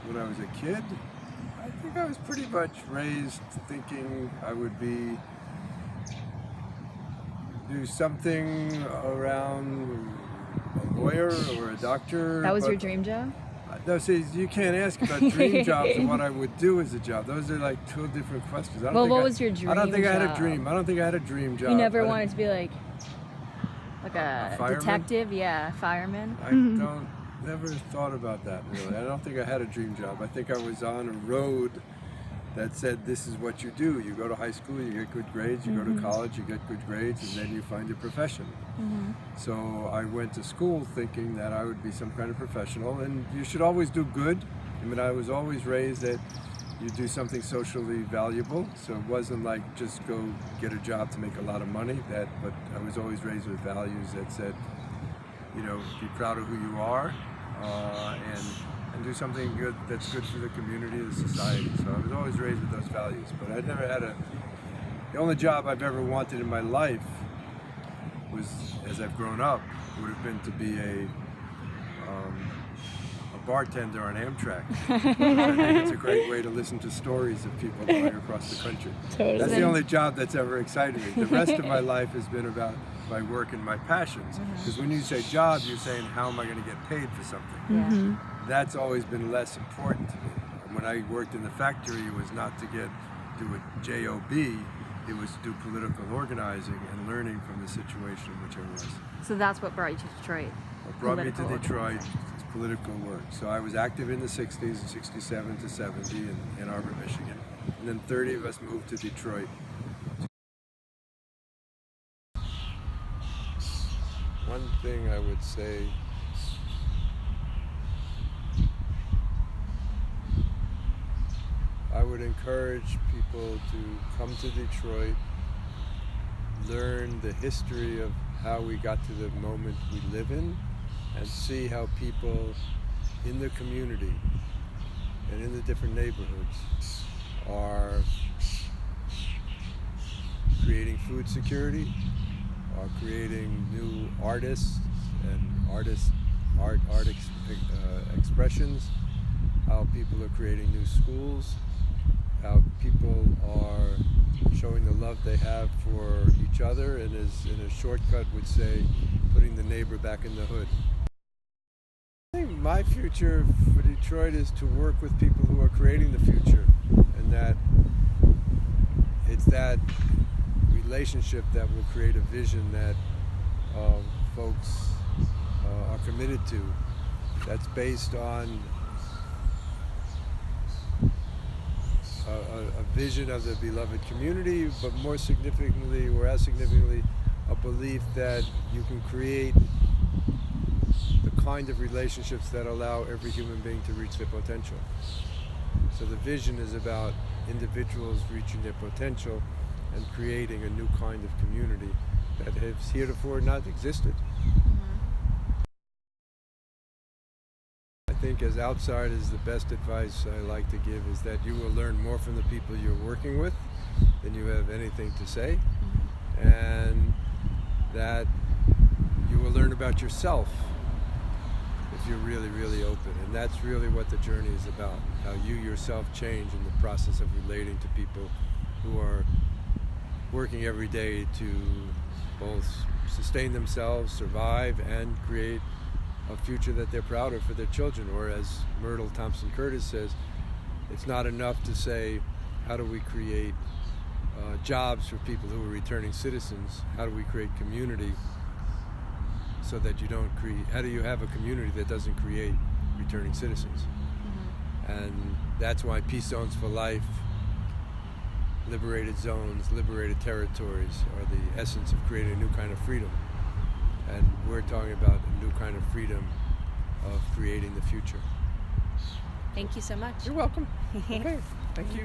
when I was a kid, I think I was pretty much raised thinking I would do something around a lawyer or a doctor. That was your dream job? No, see, you can't ask about dream jobs and what I would do as a job. Those are like two different questions. Well, what was your dream job? I don't think I had a dream. I don't think I had a dream job. You never wanted to be like a fireman? detective? Yeah, fireman? I never thought about that, really. I don't think I had a dream job. I think I was on a road that said, this is what you do. You go to high school, you get good grades, you go to college, you get good grades, and then you find a profession. So I went to school thinking that I would be some kind of professional, and you should always do good. I mean, I was always raised that you do something socially valuable, so it wasn't like just go get a job to make a lot of money, but I was always raised with values that said, you know, be proud of who you are, and do something good that's good for the community and society. So I was always raised with those values, but I never had the only job I've ever wanted in my life was, as I've grown up, would have been to be a bartender on Amtrak. I think it's a great way to listen to stories of people going across the country. Totally. That's the only job that's ever excited me. The rest of my life has been about my work and my passions. Because when you say job, you're saying, how am I going to get paid for something? That's always been less important to me. When I worked in the factory, it was not to do a job, it was to do political organizing and learning from the situation in which I was. So that's what brought you to Detroit? What brought me to Detroit is political work. So I was active in the 60s, 67 to 70 in Ann Arbor, Michigan. And then 30 of us moved to Detroit. One thing I would say, I would encourage people to come to Detroit, learn the history of how we got to the moment we live in, and see how people in the community and in the different neighborhoods are creating food security, are creating new artists and art expressions, how people are creating new schools, how people are showing the love they have for each other, and as in a shortcut would say, putting the neighbor back in the hood. I think my future for Detroit is to work with people who are creating the future, and that it's that relationship that will create a vision that folks are committed to, that's based on a vision of the beloved community, but more significantly, or as significantly, a belief that you can create the kind of relationships that allow every human being to reach their potential. So the vision is about individuals reaching their potential and creating a new kind of community that has heretofore not existed. I think as outsiders, the best advice I like to give is that you will learn more from the people you're working with than you have anything to say, and that you will learn about yourself if you're really, really open. And that's really what the journey is about, how you yourself change in the process of relating to people who are working every day to both sustain themselves, survive, and create a future that they're proud of for their children. Or as Myrtle Thompson Curtis says, it's not enough to say, how do we create jobs for people who are returning citizens? How do we create community so that you don't create, how do you have a community that doesn't create returning citizens? And that's why Peace Zones for Life, liberated zones, liberated territories are the essence of creating a new kind of freedom. And we're talking about a new kind of freedom of creating the future. Thank you so much. You're welcome. Okay, thank you.